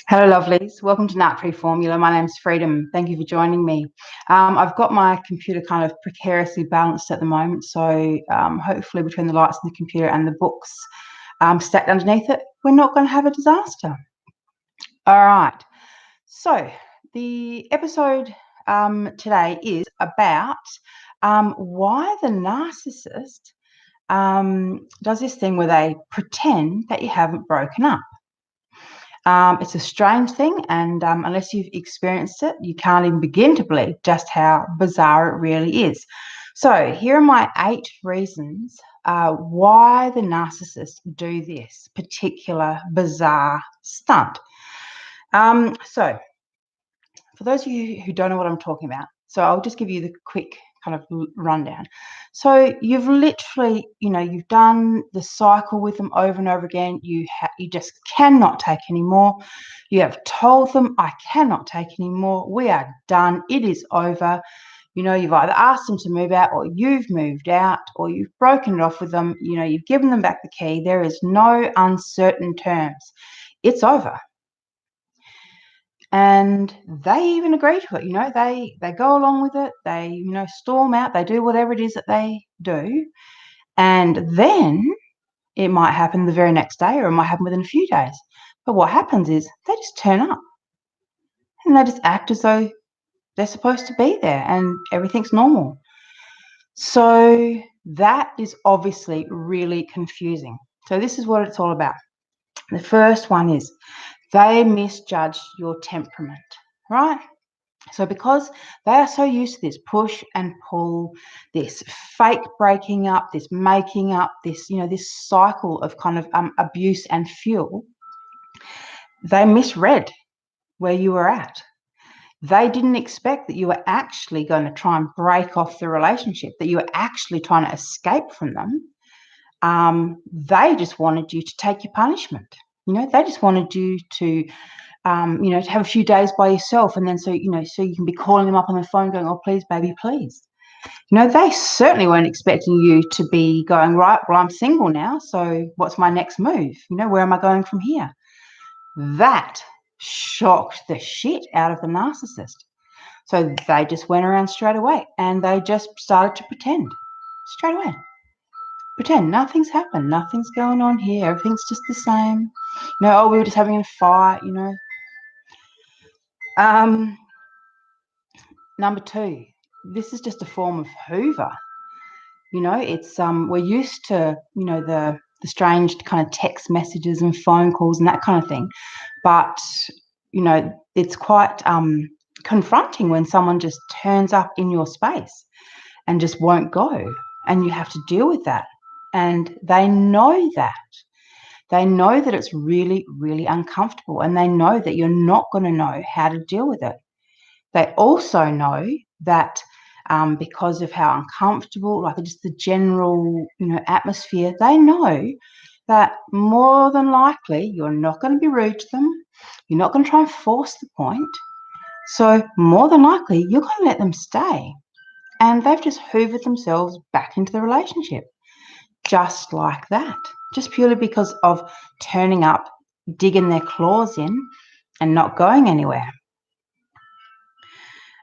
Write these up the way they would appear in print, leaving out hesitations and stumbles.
Hello, lovelies. Welcome to Narc Free Formula. My name's Freedom. Thank you for joining me. I've got my computer kind of precariously balanced at the moment, so hopefully between the lights in the computer and the books stacked underneath it, we're not going to have a disaster. All right. So the episode today is about why the narcissist does this thing where they pretend that you haven't broken up. It's a strange thing, and unless you've experienced it, you can't even begin to believe just how bizarre it really is. So here are my 8 reasons why the narcissists do this particular bizarre stunt. So for those of you who don't know what I'm talking about, so I'll just give you the quick kind of rundown. So you've literally, you've done the cycle with them over and over again. You just cannot take any more. You have told them, I cannot take any more. We are done. It is over. You've either asked them to move out, or you've moved out, or you've broken it off with them. You've given them back the key. There is no uncertain terms. It's over. And they even agree to it. They go along with it. They, storm out. They do whatever it is that they do. And then it might happen the very next day, or it might happen within a few days. But what happens is they just turn up and they just act as though they're supposed to be there and everything's normal. So that is obviously really confusing. So this is what it's all about. The first one is they misjudge your temperament, right? So because they are so used to this push and pull, this fake breaking up, this making up, this, this cycle of kind of abuse and fuel, they misread where you were at. They didn't expect that you were actually going to try and break off the relationship, that you were actually trying to escape from them. They just wanted you to take your punishment. They just wanted you to to have a few days by yourself, and then so you can be calling them up on the phone going, oh, please, baby, please. They certainly weren't expecting you to be going, right, well, I'm single now, so what's my next move? Where am I going from here? That shocked the shit out of the narcissist. So they just went around straight away and they just started to pretend straight away. Pretend nothing's happened, nothing's going on here, everything's just the same. Oh, we were just having a fight, Number 2, this is just a form of hoover. It's we're used to, the strange kind of text messages and phone calls and that kind of thing. But, it's quite confronting when someone just turns up in your space and just won't go, and you have to deal with that. And they know that. They know that it's really, really uncomfortable, and they know that you're not going to know how to deal with it. They also know that because of how uncomfortable, like just the general, atmosphere, they know that more than likely you're not going to be rude to them. You're not going to try and force the point. So more than likely you're going to let them stay. And they've just hoovered themselves back into the relationship. Just like that. Just purely because of turning up, digging their claws in and not going anywhere.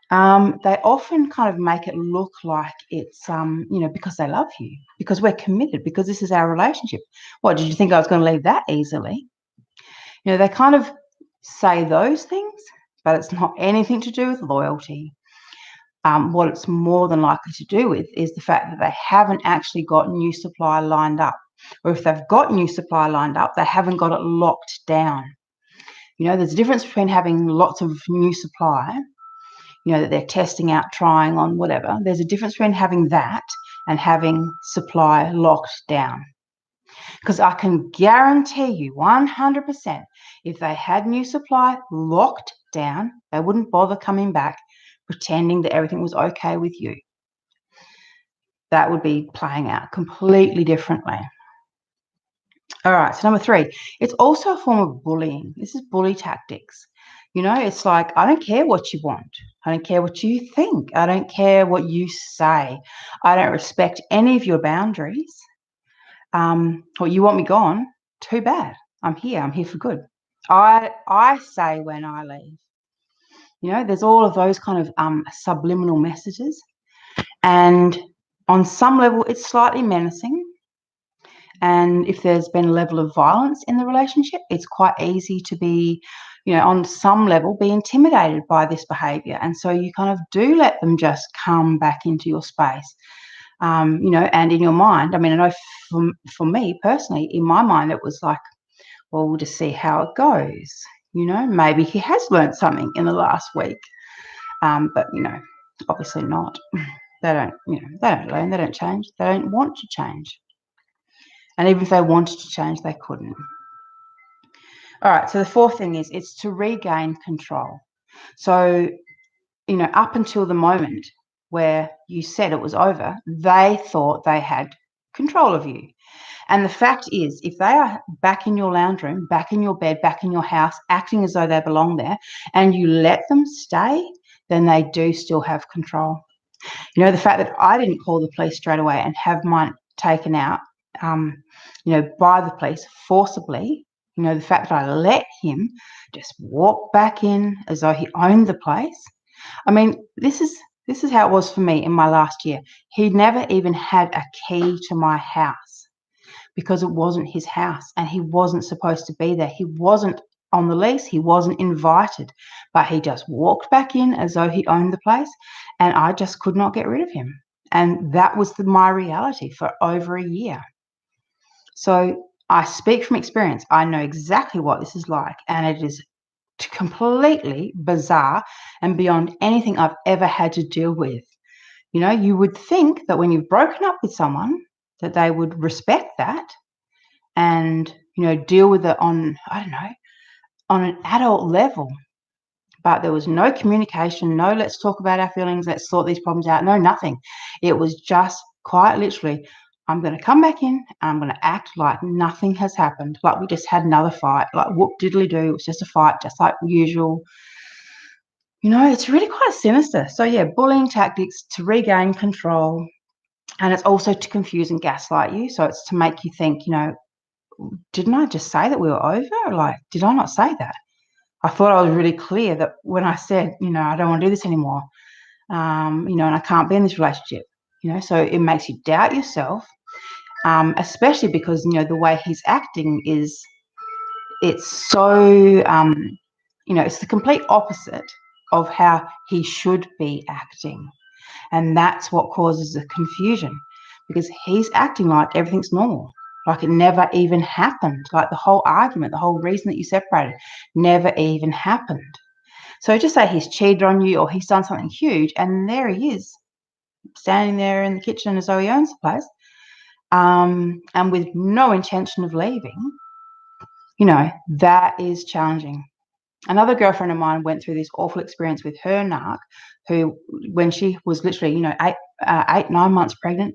They often kind of make it look like it's, because they love you, because we're committed, because this is our relationship. What, did you think I was going to leave that easily? They kind of say those things, but it's not anything to do with loyalty. What it's more than likely to do with is the fact that they haven't actually got new supply lined up. Or if they've got new supply lined up, they haven't got it locked down. There's a difference between having lots of new supply, that they're testing out, trying on, whatever. There's a difference between having that and having supply locked down. Because I can guarantee you 100%, if they had new supply locked down, they wouldn't bother coming back pretending that everything was okay with you. That would be playing out completely differently. All right, so number 3, it's also a form of bullying. This is bully tactics. It's like, I don't care what you want. I don't care what you think. I don't care what you say. I don't respect any of your boundaries. Or you want me gone? Too bad. I'm here for good. I say when I leave. There's all of those kind of subliminal messages, and on some level, it's slightly menacing. And if there's been a level of violence in the relationship, it's quite easy to be, on some level, be intimidated by this behavior. And so you kind of do let them just come back into your space, and in your mind. I mean, I know for me personally, in my mind, it was like, well, we'll just see how it goes. Maybe he has learned something in the last week. But, obviously not. They don't, they don't learn, they don't change, they don't want to change. And even if they wanted to change, they couldn't. All right, so the fourth thing is it's to regain control. So, up until the moment where you said it was over, they thought they had control of you. And the fact is, if they are back in your lounge room, back in your bed, back in your house, acting as though they belong there, and you let them stay, then they do still have control. The fact that I didn't call the police straight away and have mine taken out, by the police forcibly, the fact that I let him just walk back in as though he owned the place. I mean, this is how it was for me in my last year. He never even had a key to my house because it wasn't his house and he wasn't supposed to be there. He wasn't on the lease, he wasn't invited, but he just walked back in as though he owned the place, and I just could not get rid of him. And that was my reality for over a year. So I speak from experience. I know exactly what this is like, and it is completely bizarre and beyond anything I've ever had to deal with. You would think that when you've broken up with someone, that they would respect that and, deal with it on, I don't know, on an adult level. But there was no communication, no let's talk about our feelings, let's sort these problems out, no nothing. It was just quite literally, I'm going to come back in and I'm going to act like nothing has happened, like we just had another fight, like whoop diddly do, it was just a fight, just like usual. It's really quite sinister. So yeah, bullying tactics to regain control, and it's also to confuse and gaslight you. So it's to make you think, didn't I just say that we were over? Like, did I not say that? I thought I was really clear that when I said, I don't want to do this anymore, and I can't be in this relationship, so it makes you doubt yourself, especially because, the way he's acting it's so, it's the complete opposite of how he should be acting. And that's what causes the confusion, because he's acting like everything's normal, like it never even happened. Like the whole argument, the whole reason that you separated never even happened. So just say he's cheated on you or he's done something huge, and there he is, standing there in the kitchen as though he owns the place, and with no intention of leaving. That is challenging. Another girlfriend of mine went through this awful experience with her narc, who, when she was literally, 8, 9 months pregnant,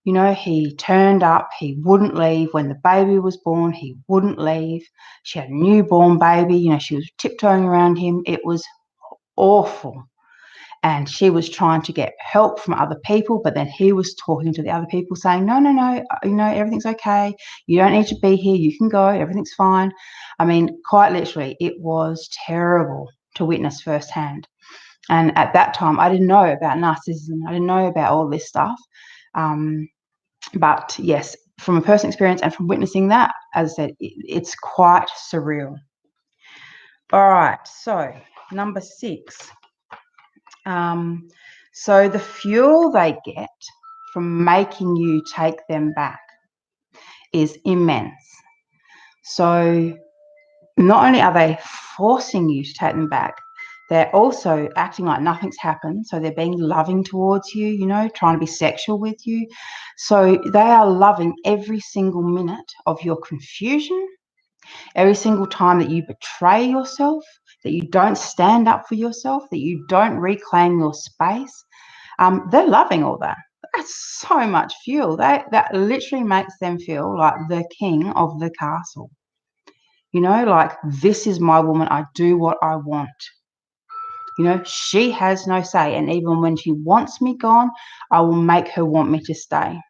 he turned up, he wouldn't leave. When the baby was born, he wouldn't leave. She had a newborn baby, she was tiptoeing around him. It was awful. And she was trying to get help from other people, but then he was talking to the other people saying, no, everything's okay. You don't need to be here. You can go. Everything's fine. I mean, quite literally, it was terrible to witness firsthand. And at that time, I didn't know about narcissism. I didn't know about all this stuff. But yes, from a personal experience and from witnessing that, as I said, it's quite surreal. All right, so number 6. So the fuel they get from making you take them back is immense. So not only are they forcing you to take them back, they're also acting like nothing's happened. So they're being loving towards you, trying to be sexual with you. So they are loving every single minute of your confusion, every single time that you betray yourself, that you don't stand up for yourself, that you don't reclaim your space. They're loving all that. That's so much fuel. That literally makes them feel like the king of the castle. Like, this is my woman. I do what I want. She has no say. And even when she wants me gone, I will make her want me to stay.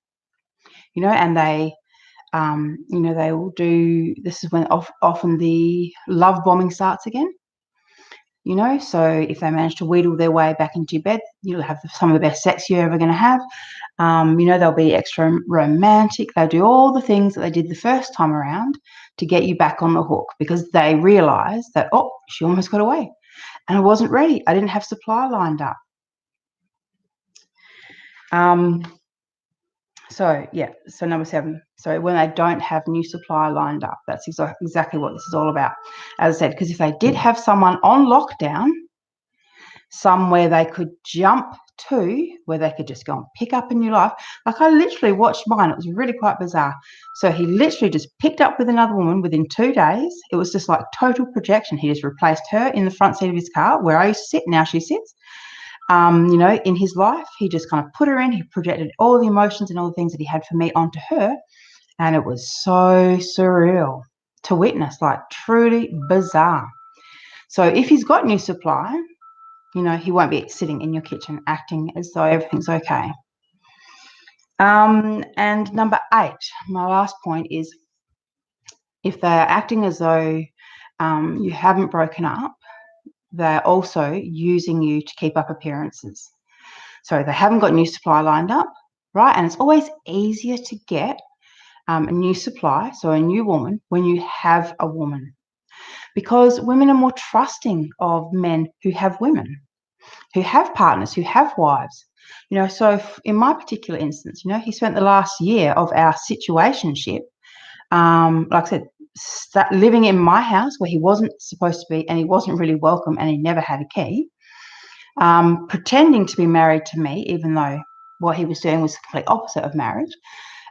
And they You know, they will do, this is when often the love bombing starts again. You know, so if they manage to wheedle their way back into your bed, you'll have some of the best sex you're ever going to have. You know, they'll be extra romantic. They'll do all the things that they did the first time around to get you back on the hook, because they realize that, oh, she almost got away and I wasn't ready. I didn't have supply lined up. So yeah, so number 7. So when they don't have new supply lined up, that's exactly what this is all about. As I said, because if they did have someone on lockdown, somewhere they could jump to, where they could just go and pick up a new life. Like, I literally watched mine. It was really quite bizarre. So he literally just picked up with another woman within 2 days. It was just like total projection. He just replaced her in the front seat of his car where I used to sit. Now she sits. You know, in his life, he just kind of put her in. He projected all the emotions and all the things that he had for me onto her. And it was so surreal to witness, like truly bizarre. So if he's got new supply, you know, he won't be sitting in your kitchen acting as though everything's okay. And number 8, my last point is, if they're acting as though you haven't broken up, they're also using you to keep up appearances. So they haven't got new supply lined up, right? And it's always easier to get a new supply, so a new woman, when you have a woman, because women are more trusting of men who have women, who have partners, who have wives. You know, so in my particular instance, you know, he spent the last year of our situationship, like I said, living in my house where he wasn't supposed to be, and he wasn't really welcome, and he never had a key, pretending to be married to me, even though what he was doing was the complete opposite of marriage,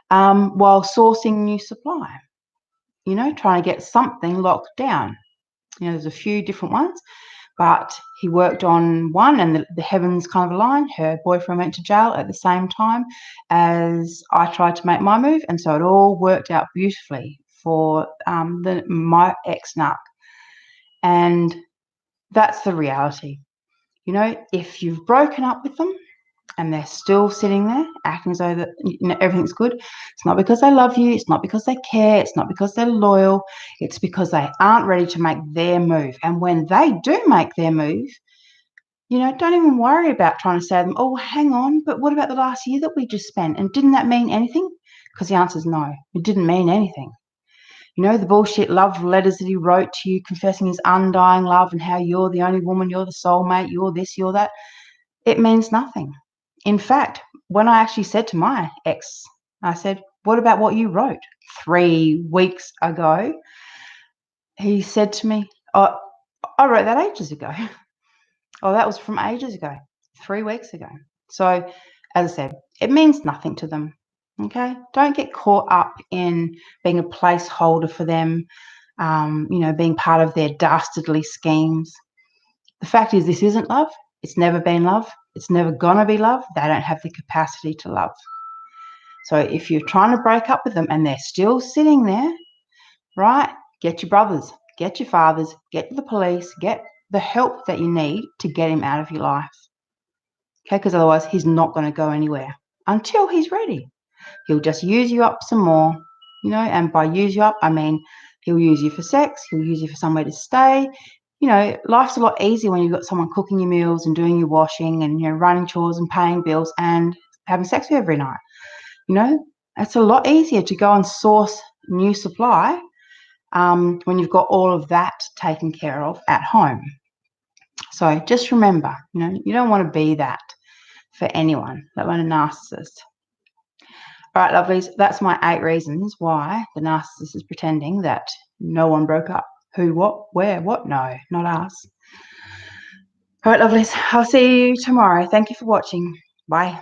while sourcing new supply, you know, trying to get something locked down. You know, there's a few different ones, but he worked on one, and the heavens kind of aligned. Her boyfriend went to jail at the same time as I tried to make my move, and so it all worked out beautifully for my ex-narc. And that's the reality. You know, if you've broken up with them and they're still sitting there acting as though that, you know, everything's good, it's not because they love you, it's not because they care, it's not because they're loyal, it's because they aren't ready to make their move. And when they do make their move, you know, don't even worry about trying to say to them, oh, hang on, but what about the last year that we just spent? And didn't that mean anything? Because the answer is no, it didn't mean anything. You know, the bullshit love letters that he wrote to you, confessing his undying love and how you're the only woman, you're the soulmate, you're this, you're that, it means nothing. In fact, when I actually said to my ex, I said, what about what you wrote 3 weeks ago? He said to me, oh, I wrote that ages ago. Oh, that was from ages ago, 3 weeks ago. So, as I said, it means nothing to them. Okay? Don't get caught up in being a placeholder for them, you know, being part of their dastardly schemes. The fact is, this isn't love. It's never been love. It's never gonna be love. They don't have the capacity to love. So if you're trying to break up with them and they're still sitting there, right, get your brothers, get your fathers, get the police, get the help that you need to get him out of your life. Okay, because otherwise he's not going to go anywhere until he's ready. He'll just use you up some more, you know, and by use you up, I mean he'll use you for sex, he'll use you for somewhere to stay. You know, life's a lot easier when you've got someone cooking your meals and doing your washing and, you know, running chores and paying bills and having sex with you every night. You know, it's a lot easier to go and source new supply when you've got all of that taken care of at home. So just remember, you know, you don't want to be that for anyone, let alone a narcissist. All right, lovelies, that's my 8 reasons why the narcissist is pretending that no one broke up. Who, what, where, what? No, not us. All right, lovelies, I'll see you tomorrow. Thank you for watching. Bye.